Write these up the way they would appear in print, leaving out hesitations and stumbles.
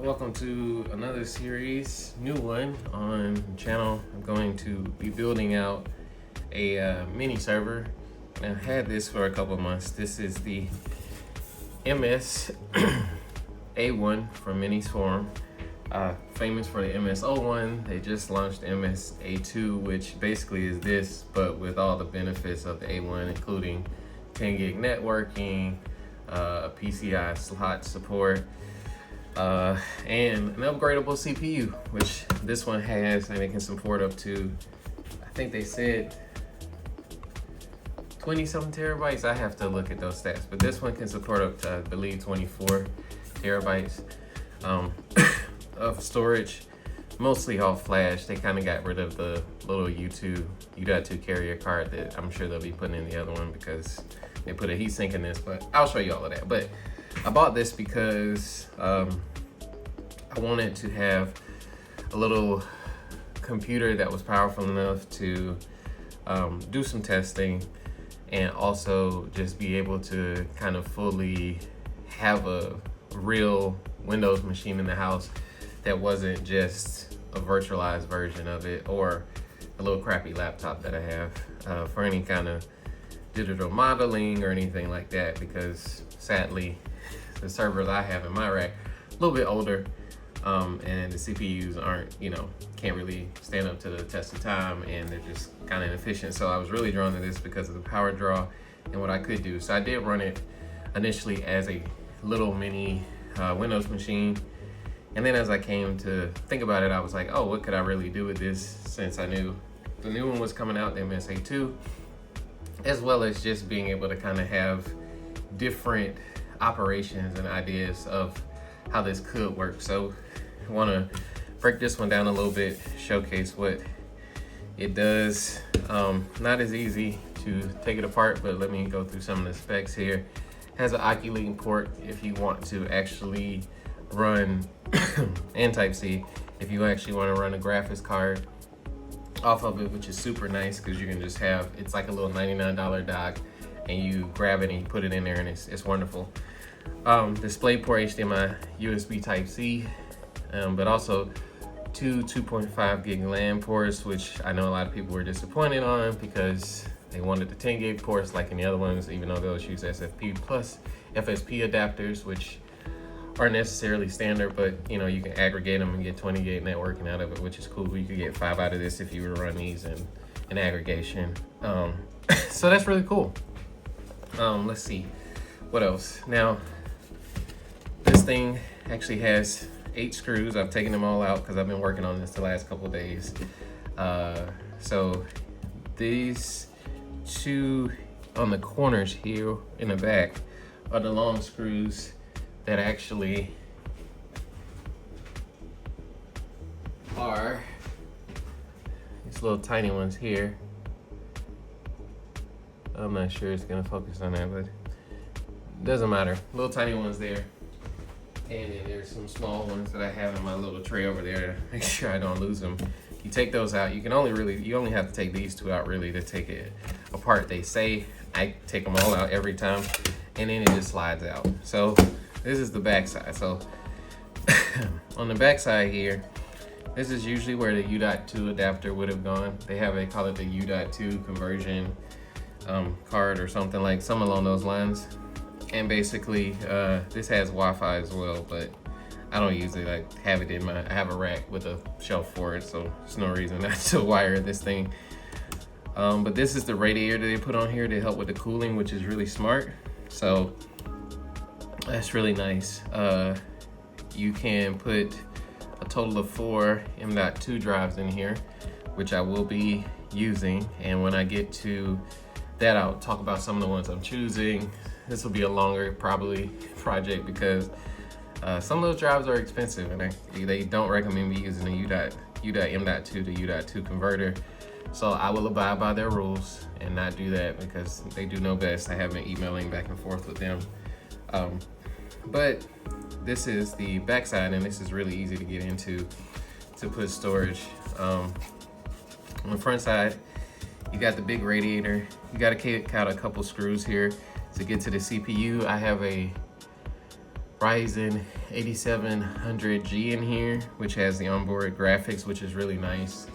Welcome to another series, new one on the channel. I'm going to be building out a mini server. I've had this for a couple of months. This is the MS-A1 from minisforum. Famous for the MS-A1. They just launched MS-A2, which basically is this, but with all the benefits of the A1, including 10 gig networking, PCI slot support, and an upgradable CPU, which this one has, and it can support up to, I think they said 20 something terabytes. I have to look at those stats, but this one can support up to, I believe, 24 terabytes of storage, mostly all flash. They kind of got rid of the little U.2 carrier card that I'm sure they'll be putting in the other one because they put a heatsink in this, but I'll show you all of that. But I bought this because I wanted to have a little computer that was powerful enough to do some testing and also just be able to kind of fully have a real Windows machine in the house that wasn't just a virtualized version of it or a little crappy laptop that I have for any kind of digital modeling or anything like that, because sadly the servers I have in my rack a little bit older, and the CPUs aren't, can't really stand up to the test of time, and they're just kind of inefficient. So I was really drawn to this because of the power draw and what I could do. So I did run it initially as a little mini Windows machine, and then as I came to think about it, I was like, oh, what could I really do with this, since I knew the new one was coming out, the MS-A2, as well as just being able to kind of have different operations and ideas of how this could work. So I want to break this one down a little bit, showcase what it does. Not as easy to take it apart, but let me go through some of the specs here. It has an Oculink port if you want to actually run and Type-C if you actually want to run a graphics card off of it, which is super nice because you can just have, it's like a little $99 dock, and you grab it and you put it in there, and it's wonderful. Display port, HDMI, USB Type-C, but also two 2.5 gig LAN ports, which I know a lot of people were disappointed on because they wanted the 10 gig ports like in the other ones, even though those use SFP plus FSP adapters, which aren't necessarily standard, but you can aggregate them and get 20 gig networking out of it, which is cool. You could get 5 out of this if you were to run these in aggregation. So that's really cool. Let's see what else. Now this thing actually has 8 screws. I've taken them all out because I've been working on this the last couple of days. So these 2 on the corners here in the back are the long screws that actually are these little tiny ones here. I'm not sure it's gonna focus on that, but it doesn't matter. Little tiny ones there. And then there's some small ones that I have in my little tray over there to make sure I don't lose them. You take those out. You only have to take these 2 out really to take it apart. They say I take them all out every time, and then it just slides out. So this is the back side. So on the back side here, this is usually where the U.2 adapter would have gone. They call it the U.2 conversion card or something, like some along those lines. And basically this has Wi-Fi as well, but I don't use it. I have a rack with a shelf for it, so there's no reason not to wire this thing. But this is the radiator that they put on here to help with the cooling, which is really smart. So that's really nice. You can put a total of 4 M.2 drives in here, which I will be using. And when I get to that, I'll talk about some of the ones I'm choosing. This will be a longer probably project because some of those drives are expensive, and they don't recommend me using a U.M.2 to U.2 converter. So I will abide by their rules and not do that because they do know best. I have been emailing back and forth with them. But this is the backside, and this is really easy to get into to put storage. On the front side, you got the big radiator. You got to kick out a couple screws here to get to the CPU. I have a Ryzen 8700G in here, which has the onboard graphics, which is really nice.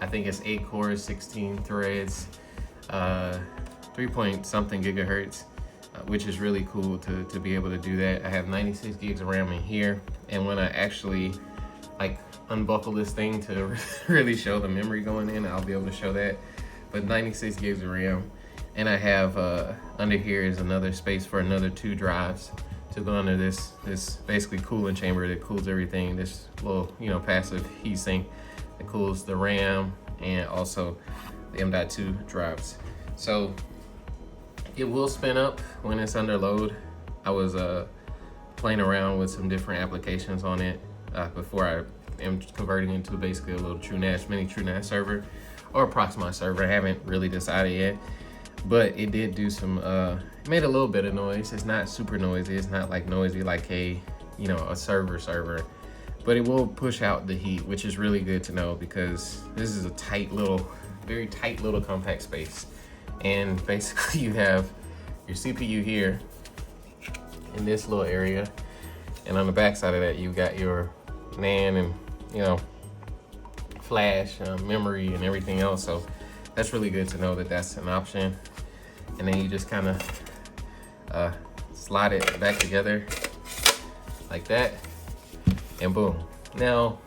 I think it's 8 cores, 16 threads, 3 point something gigahertz, which is really cool to be able to do that. I have 96 gigs of RAM in here, and when I actually like unbuckle this thing to really show the memory going in, I'll be able to show that. But 96 gigs of RAM, and I have under here is another space for another 2 drives to go under this basically cooling chamber that cools everything. This little passive heatsink that cools the RAM and also the M.2 drives. So it will spin up when it's under load. I was playing around with some different applications on it before I am converting into basically a little TrueNAS, mini TrueNAS server or Proxmox server. I haven't really decided yet, but it did do some, it made a little bit of noise. It's not super noisy. It's not like noisy like a server, but it will push out the heat, which is really good to know because this is a very tight little compact space. And basically you have your CPU here in this little area, and on the back side of that you got your NAND and flash, memory and everything else. So that's really good to know that that's an option. And then you just kind of slide it back together like that, and boom. Now,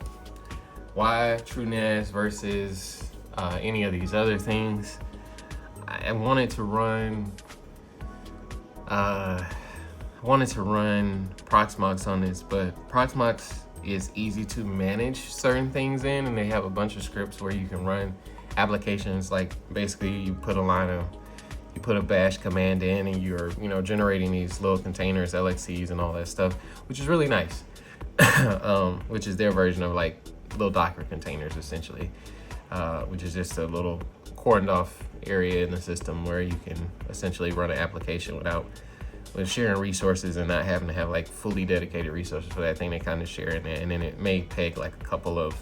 why TrueNAS versus any of these other things? I wanted to run Proxmox on this, but Proxmox is easy to manage certain things in, and they have a bunch of scripts where you can run applications. Like basically you put a bash command in, and you're generating these little containers, LXCs and all that stuff, which is really nice. Which is their version of like little Docker containers essentially, which is just a little cordoned off area in the system where you can essentially run an application with sharing resources and not having to have like fully dedicated resources for that thing. They kind of share in there, and then it may take like a couple of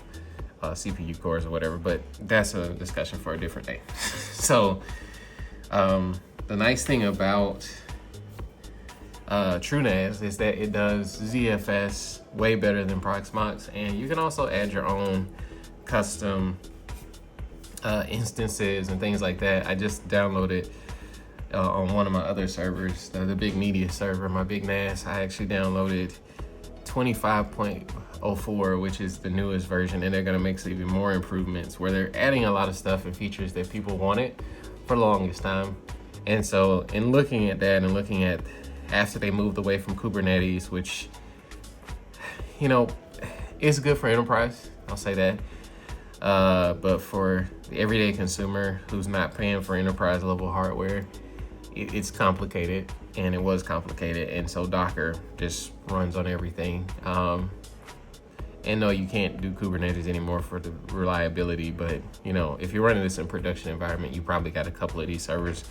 CPU cores or whatever, but that's a discussion for a different day. So the nice thing about TrueNAS is that it does ZFS way better than Proxmox, and you can also add your own custom instances and things like that. I just downloaded on one of my other servers, the big media server, my big NAS. I actually downloaded 25.04, which is the newest version, and they're going to make some even more improvements where they're adding a lot of stuff and features that people wanted for the longest time. And so in looking at that and looking at after they moved away from Kubernetes, which is good for enterprise, I'll say that, but for the everyday consumer who's not paying for enterprise level hardware, it's complicated, and it was complicated. And so Docker just runs on everything. And no, you can't do Kubernetes anymore for the reliability, but if you're running this in production environment, you probably got a couple of these servers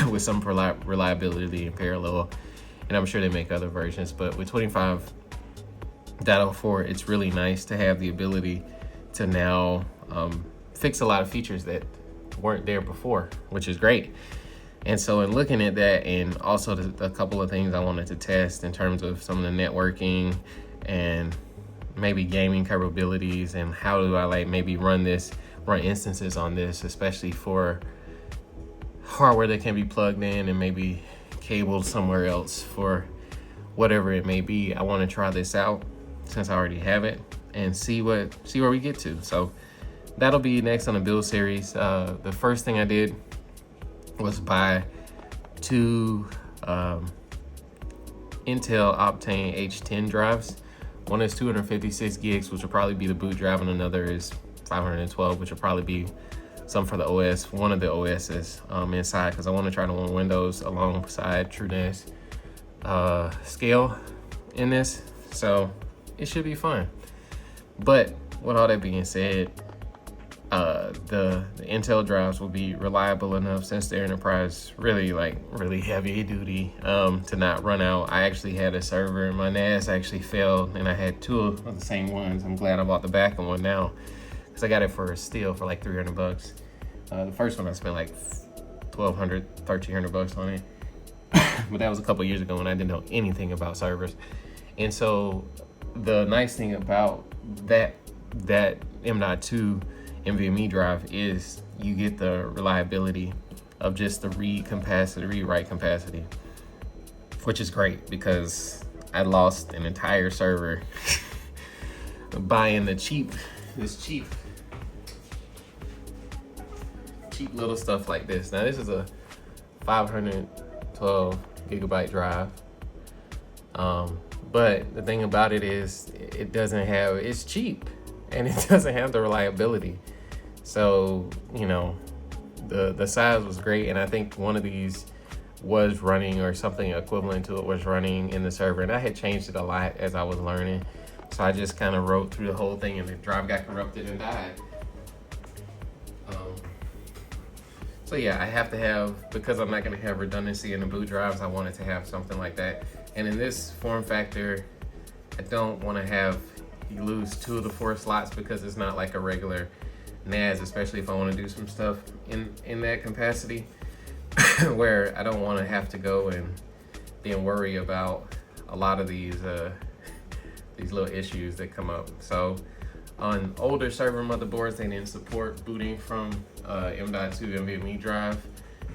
with some reliability in parallel, and I'm sure they make other versions. But with 25.04, it's really nice to have the ability to now fix a lot of features that weren't there before, which is great. And so in looking at that, and also a couple of things I wanted to test in terms of some of the networking and maybe gaming capabilities, and how do I maybe run instances on this, especially for hardware that can be plugged in and maybe cabled somewhere else for whatever it may be. I want to try this out since I already have it and see where we get to. So that'll be next on the build series. The first thing I did was buy 2 Intel Optane H10 drives. One is 256 gigs, which will probably be the boot drive, and another is 512, which will probably be some for the OS, one of the OSs inside, because I want to try to run Windows alongside TrueNAS scale in this. So it should be fun. But with all that being said, the Intel drives will be reliable enough, since they're enterprise, really heavy duty, to not run out. I actually had a server and my NAS actually failed, and I had 2 of the same ones. I'm glad I bought the backup one now, because I got it for a steal for like $300. The first one I spent like $1,200, $1,300 on it, but that was a couple years ago when I didn't know anything about servers. And so the nice thing about that M.2 NVMe drive is you get the reliability of just the read capacity, read write capacity, which is great because I lost an entire server buying this cheap little stuff like this. Now this is a 512 gigabyte drive. But the thing about it is it's cheap and it doesn't have the reliability. So, the size was great. And I think one of these was running, or something equivalent to it was running in the server. And I had changed it a lot as I was learning. So I just kind of wrote through the whole thing and the drive got corrupted and died. So yeah, I have to have, because I'm not going to have redundancy in the boot drives, I wanted to have something like that. And in this form factor, I don't want to have you lose 2 of the 4 slots because it's not like a regular NAS, especially if I want to do some stuff in that capacity where I don't want to have to go and then worry about a lot of these little issues that come up. So on older server motherboards, they didn't support booting from M.2 NVMe drive.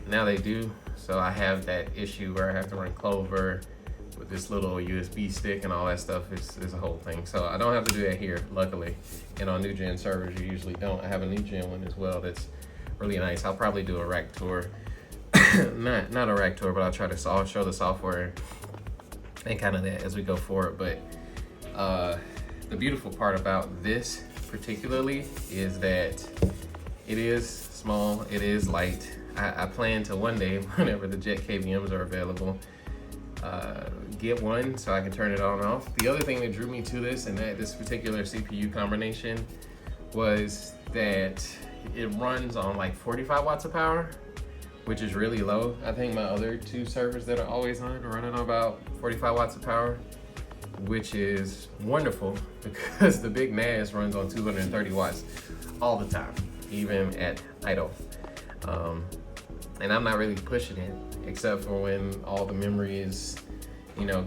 Now they do. So I have that issue where I have to run Clover with this little USB stick and all that stuff. It's a whole thing. So I don't have to do that here, luckily. And on new gen servers, you usually don't. I have a new gen one as well that's really nice. I'll probably do a rack tour. not a rack tour, but I'll try to show the software and kind of that as we go forward. But the beautiful part about this particularly is that it is small, it is light. I plan to one day, whenever the Jet KVMs are available, get one so I can turn it on and off. The other thing that drew me to this and that this particular CPU combination was that it runs on like 45 watts of power, which is really low. I think my other 2 servers that are always on are running on about 45 watts of power, which is wonderful because the big NAS runs on 230 watts all the time, even at idle. And I'm not really pushing it except for when all the memory is,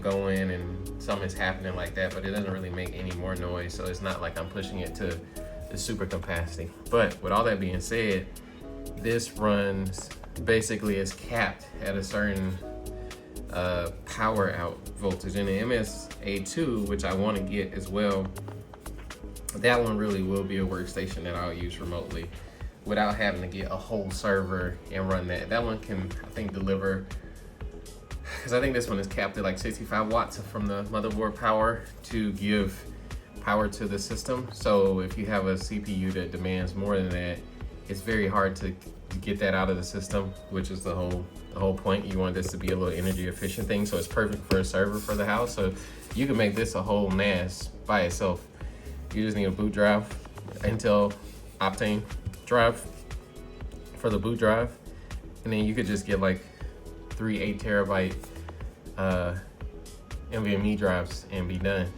going and something's happening like that, but it doesn't really make any more noise. So it's not like I'm pushing it to the super capacity. But with all that being said, this runs basically is capped at a certain power out voltage. And the MS-A2, which I want to get as well, that one really will be a workstation that I'll use remotely without having to get a whole server and run that. That one can, I think, deliver, because I think this one is capped at like 65 watts from the motherboard power to give power to the system. So if you have a CPU that demands more than that, it's very hard to get that out of the system, which is the whole point. You want this to be a little energy efficient thing, so it's perfect for a server for the house. So you can make this a whole NAS by itself. You just need a boot drive, Intel Optane drive for the boot drive, and then you could just get like 3 8 terabyte NVMe drives and be done.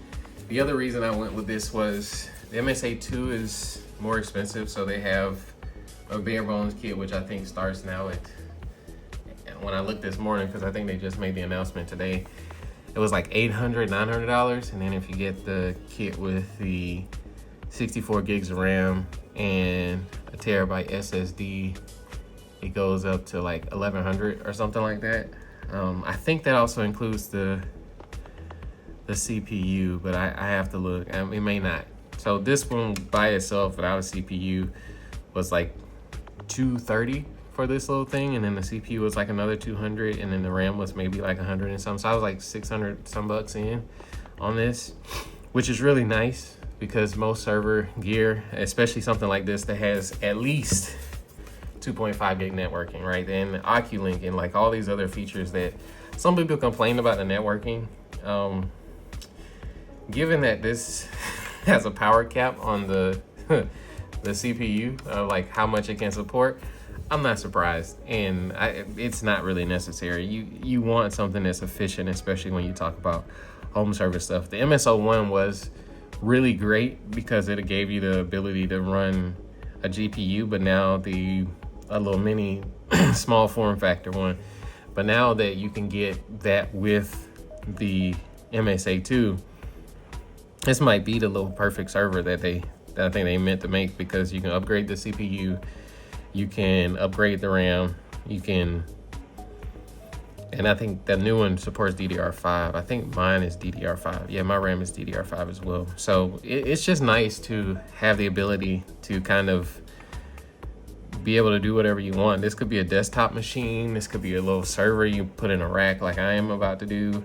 The other reason I went with this was the MS-A2 is more expensive, so they have a bare bones kit, which I think starts now at, when I looked this morning, because I think they just made the announcement today, it was like $800-900. And then if you get the kit with the 64 gigs of RAM and a terabyte SSD, it goes up to like $1,100 or something like that. I think that also includes the CPU, but I have to look. It may not. So this one by itself without a CPU was like $230 for this little thing, and then the CPU was like another $200, and then the RAM was maybe like 100 and something. So I was like 600 some bucks in on this, which is really nice because most server gear, especially something like this that has at least 2.5 gig networking, right? And Oculink and like all these other features that some people complain about the networking. Given that this has a power cap on the the CPU, like how much it can support, I'm not surprised, and it's not really necessary. You want something that's efficient, especially when you talk about home service stuff. The MS-A1 was really great because it gave you the ability to run a GPU, but now a little mini small form factor one. But now that you can get that with the MS-A2, this might be the little perfect server that I think they meant to make, because you can upgrade the CPU, you can upgrade the RAM, you can, and I think the new one supports DDR5. I think mine is DDR5. Yeah, my RAM is DDR5 as well. So it's just nice to have the ability to kind of be able to do whatever you want. This could be a desktop machine. This could be a little server you put in a rack like I am about to do.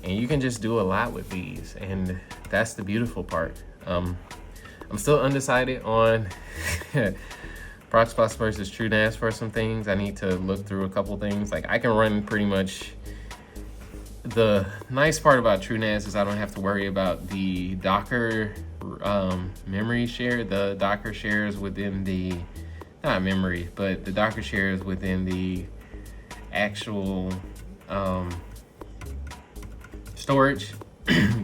And you can just do a lot with these. And that's the beautiful part. I'm still undecided on Proxmox versus TrueNAS for some things. I need to look through a couple things. Like, I can run pretty much. The nice part about TrueNAS is I don't have to worry about the Docker memory share. The Docker shares within the, not memory, but the Docker shares within the actual storage.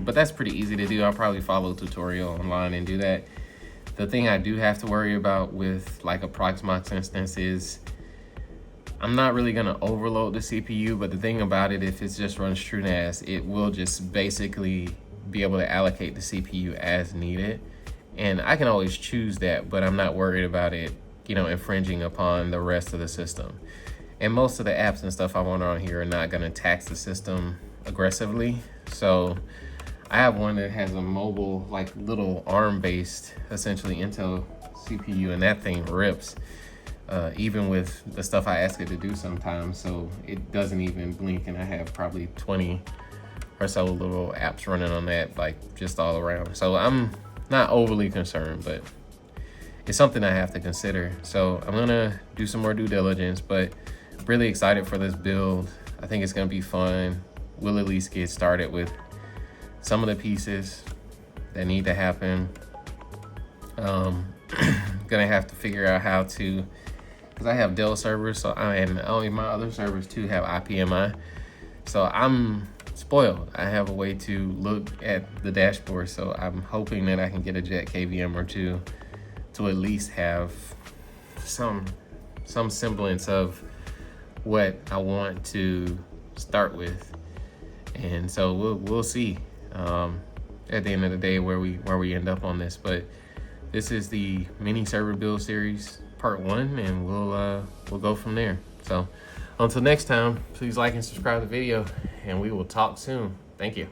But that's pretty easy to do. I'll probably follow a tutorial online and do that. The thing I do have to worry about with like a Proxmox instance is I'm not really gonna overload the CPU, but the thing about it, if it just runs TrueNAS, it will just basically be able to allocate the CPU as needed. And I can always choose that, but I'm not worried about it, you know, infringing upon the rest of the system. And most of the apps and stuff I want on here are not gonna tax the system aggressively. So I have one that has a mobile, like little ARM-based, essentially Intel CPU, and that thing rips, even with the stuff I ask it to do sometimes. So it doesn't even blink, and I have probably 20 or so little apps running on that, like just all around. So I'm not overly concerned, but it's something I have to consider. So I'm gonna do some more due diligence, but really excited for this build. I think it's gonna be fun. We'll at least get started with some of the pieces that need to happen. Gonna have to figure out how to, because I have Dell servers, so and only my other servers too have IPMI. So I'm spoiled. I have a way to look at the dashboard, so I'm hoping that I can get a Jet KVM or two to at least have some semblance of what I want to start with. And so we'll see at the end of the day where we end up on this. But this is the mini server build series part 1, and we'll go from there. So until next time, please like and subscribe to the video, and we will talk soon. Thank you.